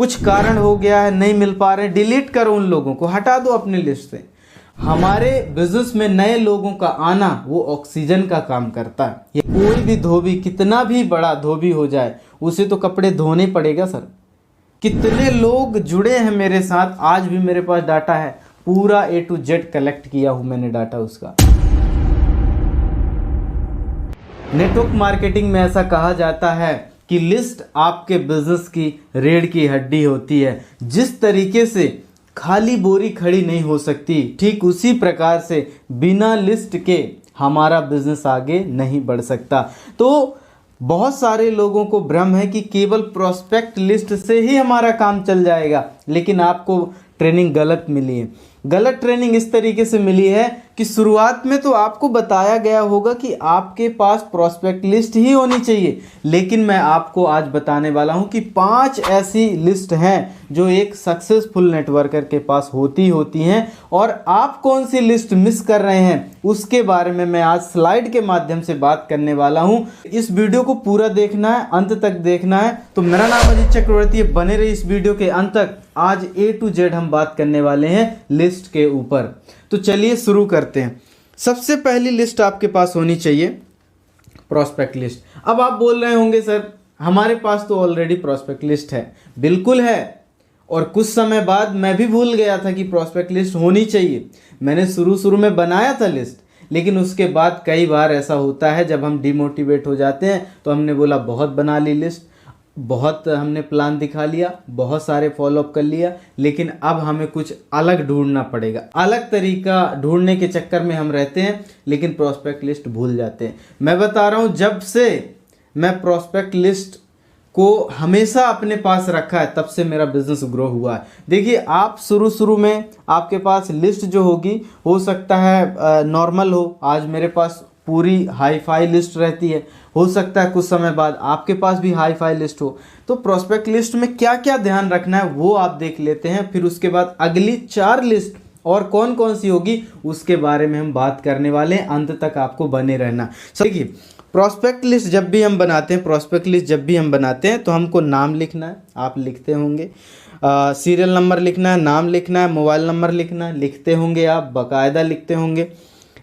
कुछ कारण हो गया है, नहीं मिल पा रहे, डिलीट करो, उन लोगों को हटा दो अपने लिस्ट से। हमारे बिजनेस में नए लोगों का आना वो ऑक्सीजन का काम करता है। ये कोई भी धोबी, कितना भी बड़ा धोबी हो जाए, उसे तो कपड़े धोने पड़ेगा सर। कितने लोग जुड़े हैं मेरे साथ, आज भी मेरे पास डाटा है, पूरा A to Z कलेक्ट किया हूं मैंने डाटा उसका। नेटवर्क मार्केटिंग में ऐसा कहा जाता है कि लिस्ट आपके बिजनेस की रीढ़ की हड्डी होती है। जिस तरीके से खाली बोरी खड़ी नहीं हो सकती, ठीक उसी प्रकार से बिना लिस्ट के हमारा बिजनेस आगे नहीं बढ़ सकता। तो बहुत सारे लोगों को भ्रम है कि केवल प्रोस्पेक्ट लिस्ट से ही हमारा काम चल जाएगा, लेकिन आपको ट्रेनिंग गलत मिली है। गलत ट्रेनिंग इस तरीके से मिली है कि शुरुआत में तो आपको बताया गया होगा कि आपके पास प्रोस्पेक्ट लिस्ट ही होनी चाहिए, लेकिन मैं आपको आज बताने वाला हूं कि 5 ऐसी लिस्ट हैं जो एक सक्सेसफुल नेटवर्कर के पास होती हैं, और आप कौन सी लिस्ट मिस कर रहे हैं उसके बारे में मैं आज स्लाइड के माध्यम से बात करने वाला हूं। इस वीडियो को पूरा देखना है, अंत तक देखना है। तो मेरा नाम अजीत चक्रवर्ती है, बने रहिए इस वीडियो के अंत तक। आज A to Z हम बात करने वाले हैं लिस्ट के ऊपर। तो चलिए शुरू करते हैं। सबसे पहली लिस्ट आपके पास होनी चाहिए प्रोस्पेक्ट लिस्ट। अब आप बोल रहे होंगे सर हमारे पास तो ऑलरेडी प्रोस्पेक्ट लिस्ट है। बिल्कुल है, और कुछ समय बाद मैं भी भूल गया था कि प्रोस्पेक्ट लिस्ट होनी चाहिए। मैंने शुरू में बनाया था लिस्ट, लेकिन उसके बाद कई बार ऐसा होता है जब हम डिमोटिवेट हो जाते हैं तो हमने बोला बहुत बना ली लिस्ट, बहुत हमने प्लान दिखा लिया, बहुत सारे फॉलोअप कर लिया, लेकिन अब हमें कुछ अलग ढूंढना पड़ेगा। अलग तरीका ढूंढने के चक्कर में हम रहते हैं, लेकिन प्रोस्पेक्ट लिस्ट भूल जाते हैं। मैं बता रहा हूं, जब से मैं प्रोस्पेक्ट लिस्ट को हमेशा अपने पास रखा है तब से मेरा बिजनेस ग्रो हुआ है। देखिए, आप शुरू में आपके पास लिस्ट जो होगी हो सकता है नॉर्मल हो। आज मेरे पास पूरी हाई फाई लिस्ट रहती है, हो सकता है कुछ समय बाद आपके पास भी हाई फाई लिस्ट हो। तो प्रोस्पेक्ट लिस्ट में क्या क्या ध्यान रखना है वो आप देख लेते हैं, फिर उसके बाद अगली 4 लिस्ट और कौन कौन सी होगी उसके बारे में हम बात करने वाले हैं। अंत तक आपको बने रहना। देखिए, प्रोस्पेक्ट लिस्ट जब भी हम बनाते हैं तो हमको नाम लिखना है, आप लिखते होंगे, सीरियल नंबर लिखना है, नाम लिखना है, मोबाइल नंबर लिखना है, लिखते होंगे आप, बाकायदा लिखते होंगे,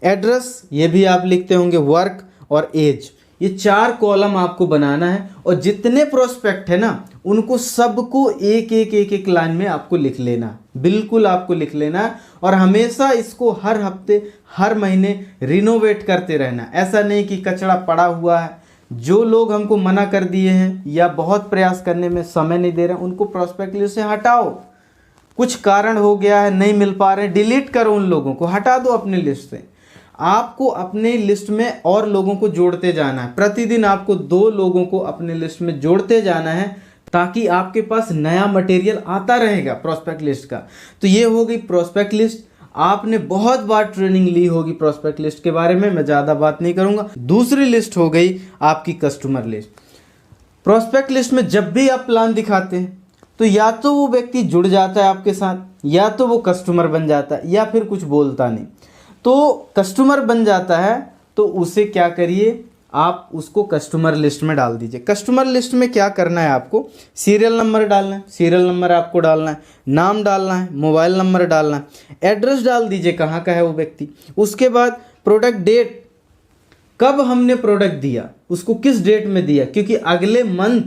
एड्रेस ये भी आप लिखते होंगे, वर्क और एज, ये 4 कॉलम आपको बनाना है। और जितने प्रोस्पेक्ट है ना उनको सबको एक लाइन में आपको लिख लेना, बिल्कुल आपको लिख लेना है। और हमेशा इसको हर हफ्ते हर महीने रिनोवेट करते रहना। ऐसा नहीं कि कचरा पड़ा हुआ है, जो लोग हमको मना कर दिए हैं या बहुत प्रयास करने में समय नहीं दे रहे हैं उनको प्रोस्पेक्ट लिस्ट से हटाओ। कुछ कारण हो गया है, नहीं मिल पा रहे, डिलीट करो, उन लोगों को हटा दो अपने लिस्ट से। आपको अपने लिस्ट में और लोगों को जोड़ते जाना है। प्रतिदिन आपको 2 लोगों को अपने लिस्ट में जोड़ते जाना है, ताकि आपके पास नया मटेरियल आता रहेगा प्रोस्पेक्ट लिस्ट का। तो ये हो गई प्रोस्पेक्ट लिस्ट। आपने बहुत बार ट्रेनिंग ली होगी प्रोस्पेक्ट लिस्ट के बारे में, मैं ज़्यादा बात नहीं करूंगा। दूसरी लिस्ट हो गई आपकी कस्टमर लिस्ट। प्रोस्पेक्ट लिस्ट में जब भी आप प्लान दिखाते हैं तो या तो वो व्यक्ति जुड़ जाता है आपके साथ, या तो वो कस्टमर बन जाता है, या फिर कुछ बोलता नहीं। तो कस्टमर बन जाता है तो उसे क्या करिए, आप उसको कस्टमर लिस्ट में डाल दीजिए। कस्टमर लिस्ट में क्या करना है, आपको सीरियल नंबर डालना है, सीरियल नंबर आपको डालना है, नाम डालना है, मोबाइल नंबर डालना है, एड्रेस डाल दीजिए कहाँ का है वो व्यक्ति। उसके बाद प्रोडक्ट डेट, कब हमने प्रोडक्ट दिया, उसको किस डेट में दिया, क्योंकि अगले मंथ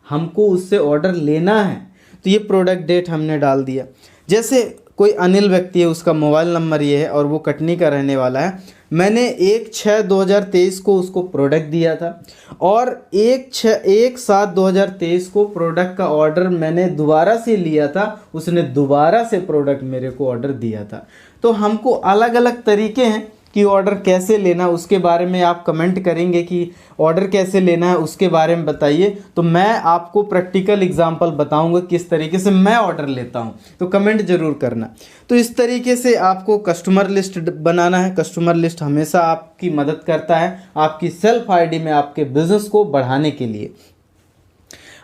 हमको उससे ऑर्डर लेना है। तो ये प्रोडक्ट डेट हमने डाल दिया। जैसे कोई अनिल व्यक्ति है, उसका मोबाइल नंबर ये है और वो कटनी का रहने वाला है। मैंने 1/6/2023 को उसको प्रोडक्ट दिया था, और 1/7/2023 को प्रोडक्ट का ऑर्डर मैंने दोबारा से लिया था, उसने दोबारा से प्रोडक्ट मेरे को ऑर्डर दिया था। तो हमको अलग अलग तरीके हैं कि ऑर्डर कैसे लेना, उसके बारे में आप कमेंट करेंगे कि ऑर्डर कैसे लेना है उसके बारे में बताइए, तो मैं आपको प्रैक्टिकल एग्जांपल बताऊंगा किस तरीके से मैं ऑर्डर लेता हूं। तो कमेंट जरूर करना। तो इस तरीके से आपको कस्टमर लिस्ट बनाना है। कस्टमर लिस्ट हमेशा आपकी मदद करता है आपकी सेल्फ आईडी में आपके बिजनेस को बढ़ाने के लिए।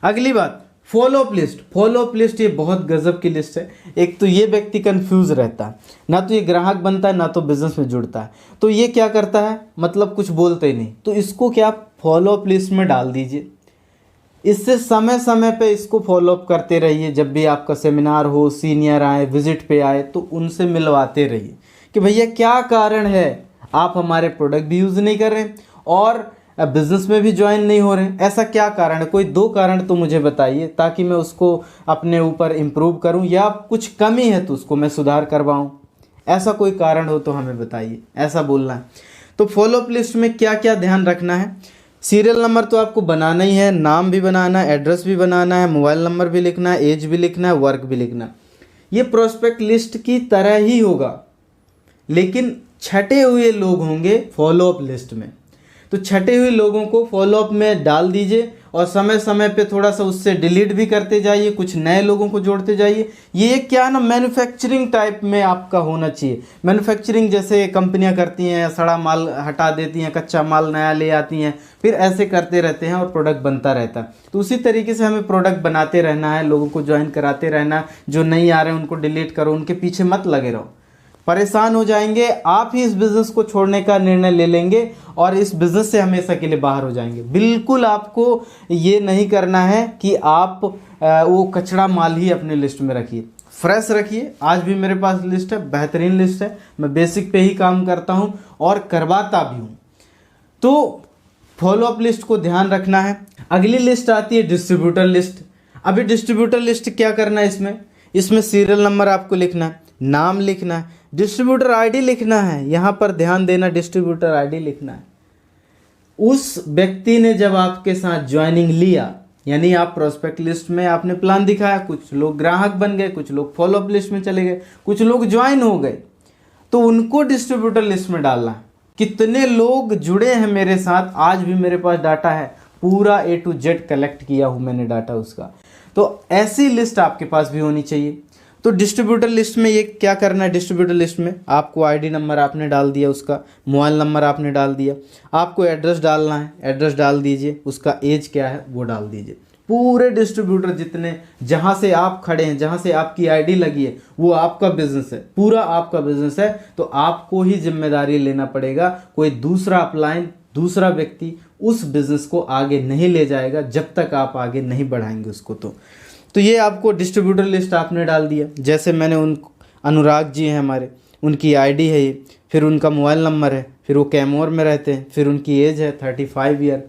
अगली बात, फॉलोअप लिस्ट। फॉलोअप लिस्ट ये बहुत गजब की लिस्ट है। एक तो ये व्यक्ति कंफ्यूज रहता है, ना तो ये ग्राहक बनता है ना तो बिजनेस में जुड़ता है। तो ये क्या करता है, मतलब कुछ बोलते ही नहीं, तो इसको क्या फॉलोअप लिस्ट में डाल दीजिए। इससे समय समय पे इसको फॉलोअप करते रहिए। जब भी आपका सेमिनार हो, सीनियर आए, विजिट पे आए, तो उनसे मिलवाते रहिए कि भैया क्या कारण है आप हमारे प्रोडक्ट भी यूज़ नहीं कर रहे और बिजनेस में भी ज्वाइन नहीं हो रहे, ऐसा क्या कारण है? कोई 2 कारण तो मुझे बताइए ताकि मैं उसको अपने ऊपर इम्प्रूव करूं, या कुछ कमी है तो उसको मैं सुधार करवाऊं। ऐसा कोई कारण हो तो हमें बताइए, ऐसा बोलना है। तो फॉलोअप लिस्ट में क्या क्या ध्यान रखना है? सीरियल नंबर तो आपको बनाना ही है, नाम भी बनाना है, एड्रेस भी बनाना है, मोबाइल नंबर भी लिखना है, एज भी लिखना है, वर्क भी लिखना है। ये प्रोस्पेक्ट लिस्ट की तरह ही होगा, लेकिन छटे हुए लोग होंगे फॉलोअप लिस्ट में। तो छटे हुए लोगों को फॉलोअप में डाल दीजिए और समय समय पे थोड़ा सा उससे डिलीट भी करते जाइए, कुछ नए लोगों को जोड़ते जाइए। ये क्या ना, मैन्युफैक्चरिंग टाइप में आपका होना चाहिए। मैन्युफैक्चरिंग जैसे कंपनियां करती हैं, सड़ा माल हटा देती हैं, कच्चा माल नया ले आती हैं, फिर ऐसे करते रहते हैं और प्रोडक्ट बनता रहता है। तो उसी तरीके से हमें प्रोडक्ट बनाते रहना है, लोगों को ज्वाइन कराते रहना। जो नहीं आ रहे हैं उनको डिलीट करो, उनके पीछे मत लगे रहो, परेशान हो जाएंगे। आप ही इस बिज़नेस को छोड़ने का निर्णय ले लेंगे और इस बिज़नेस से हमेशा के लिए बाहर हो जाएंगे। बिल्कुल आपको ये नहीं करना है कि आप वो कचरा माल ही अपने लिस्ट में रखिए, फ्रेश रखिए। आज भी मेरे पास लिस्ट है, बेहतरीन लिस्ट है, मैं बेसिक पे ही काम करता हूँ और करवाता भी हूँ। तो फॉलोअप लिस्ट को ध्यान रखना है। अगली लिस्ट आती है डिस्ट्रीब्यूटर लिस्ट। अभी डिस्ट्रीब्यूटर लिस्ट क्या करना है? इसमें सीरियल नंबर आपको लिखना है, नाम लिखना है, डिस्ट्रीब्यूटर आईडी लिखना है। यहाँ पर ध्यान देना, डिस्ट्रीब्यूटर आईडी लिखना है। उस व्यक्ति ने जब आपके साथ ज्वाइनिंग लिया, यानी आप प्रोस्पेक्ट लिस्ट में आपने प्लान दिखाया, कुछ लोग ग्राहक बन गए, कुछ लोग फॉलोअप लिस्ट में चले गए, कुछ लोग ज्वाइन हो गए, तो उनको डिस्ट्रीब्यूटर लिस्ट में डालना है। कितने लोग जुड़े हैं मेरे साथ, आज भी मेरे पास डाटा है, पूरा A to Z कलेक्ट किया हूँ मैंने डाटा उसका। तो ऐसी लिस्ट आपके पास भी होनी चाहिए। तो डिस्ट्रीब्यूटर लिस्ट में ये क्या करना है? डिस्ट्रीब्यूटर लिस्ट में आपको आईडी नंबर आपने डाल दिया, उसका मोबाइल नंबर आपने डाल दिया, आपको एड्रेस डालना है, एड्रेस डाल दीजिए, उसका एज क्या है वो डाल दीजिए। पूरे डिस्ट्रीब्यूटर जितने, जहाँ से आप खड़े हैं, जहाँ से आपकी आईडी लगी है, वो आपका बिजनेस है, पूरा आपका बिजनेस है। तो आपको ही जिम्मेदारी लेना पड़ेगा। कोई दूसरा अपलाइन, दूसरा व्यक्ति उस बिजनेस को आगे नहीं ले जाएगा जब तक आप आगे नहीं बढ़ाएंगे उसको। तो ये आपको डिस्ट्रीब्यूटर लिस्ट आपने डाल दिया। जैसे मैंने उन अनुराग जी हैं हमारे, उनकी आईडी है ये, फिर उनका मोबाइल नंबर है, फिर वो कैमोर में रहते हैं, फिर उनकी एज है 35 ईयर।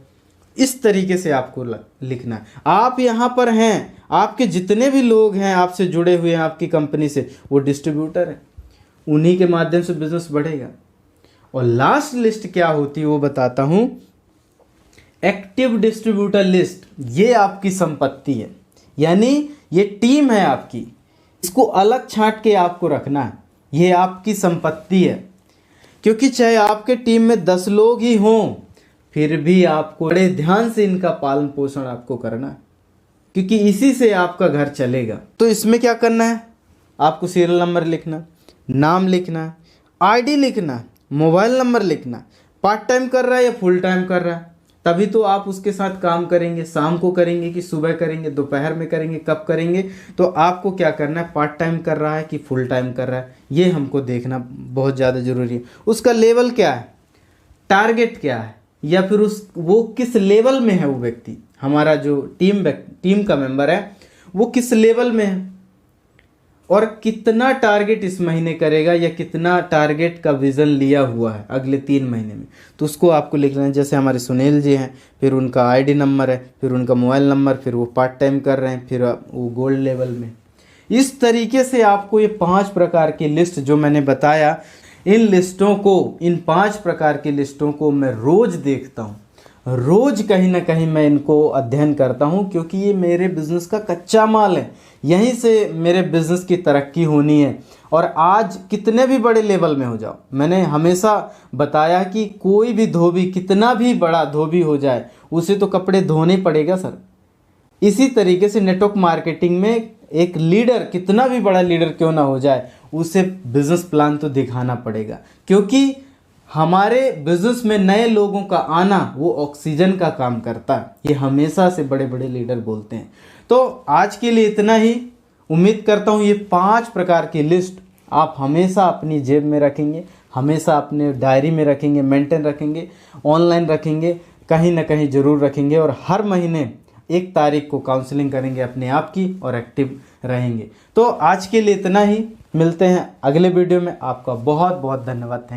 इस तरीके से आपको लिखना है। आप यहाँ पर हैं, आपके जितने भी लोग हैं आपसे जुड़े हुए हैं आपकी कंपनी से, वो डिस्ट्रीब्यूटर हैं, उन्हीं के माध्यम से बिजनेस बढ़ेगा। और लास्ट लिस्ट क्या होती है वो बताता हूँ। एक्टिव डिस्ट्रीब्यूटर लिस्ट, ये आपकी संपत्ति है, यानी ये टीम है आपकी, इसको अलग छांट के आपको रखना है। ये आपकी संपत्ति है, क्योंकि चाहे आपके टीम में 10 लोग ही हों, फिर भी आपको बड़े ध्यान से इनका पालन पोषण आपको करना है, क्योंकि इसी से आपका घर चलेगा। तो इसमें क्या करना है? आपको सीरियल नंबर लिखना, नाम लिखना, आईडी लिखना, मोबाइल नंबर लिखना, पार्ट टाइम कर रहा है या फुल टाइम कर रहा है, तभी तो आप उसके साथ काम करेंगे। शाम को करेंगे कि सुबह करेंगे, दोपहर में करेंगे, कब करेंगे? तो आपको क्या करना है? पार्ट टाइम कर रहा है कि फुल टाइम कर रहा है, ये हमको देखना बहुत ज़्यादा ज़रूरी है। उसका लेवल क्या है, टारगेट क्या है, या फिर वो किस लेवल में है वो व्यक्ति, हमारा जो टीम का मेंबर है वो किस लेवल में है, और कितना टारगेट इस महीने करेगा, या कितना टारगेट का विज़न लिया हुआ है अगले 3 महीने में। तो उसको आपको लिखना है। जैसे हमारे सुनील जी हैं, फिर उनका आईडी नंबर है, फिर उनका मोबाइल नंबर, फिर वो पार्ट टाइम कर रहे हैं, फिर वो गोल्ड लेवल में। इस तरीके से आपको ये 5 प्रकार की लिस्ट जो मैंने बताया, इन लिस्टों को, इन 5 प्रकार की लिस्टों को मैं रोज़ देखता हूँ, रोज़ कहीं ना कहीं मैं इनको अध्ययन करता हूँ, क्योंकि ये मेरे बिज़नेस का कच्चा माल है। यहीं से मेरे बिज़नेस की तरक्की होनी है। और आज कितने भी बड़े लेवल में हो जाओ, मैंने हमेशा बताया कि कोई भी धोबी, कितना भी बड़ा धोबी हो जाए, उसे तो कपड़े धोने पड़ेगा सर। इसी तरीके से नेटवर्क मार्केटिंग में एक लीडर, कितना भी बड़ा लीडर क्यों ना हो जाए, उसे बिजनेस प्लान तो दिखाना पड़ेगा, क्योंकि हमारे बिजनेस में नए लोगों का आना वो ऑक्सीजन का काम करता है। ये हमेशा से बड़े बड़े लीडर बोलते हैं। तो आज के लिए इतना ही। उम्मीद करता हूँ ये 5 प्रकार की लिस्ट आप हमेशा अपनी जेब में रखेंगे, हमेशा अपने डायरी में रखेंगे, मेंटेन रखेंगे, ऑनलाइन रखेंगे, कहीं ना कहीं ज़रूर रखेंगे। और हर महीने 1 तारीख को काउंसलिंग करेंगे अपने आप की और एक्टिव रहेंगे। तो आज के लिए इतना ही, मिलते हैं अगले वीडियो में। आपका बहुत बहुत धन्यवाद। थैंक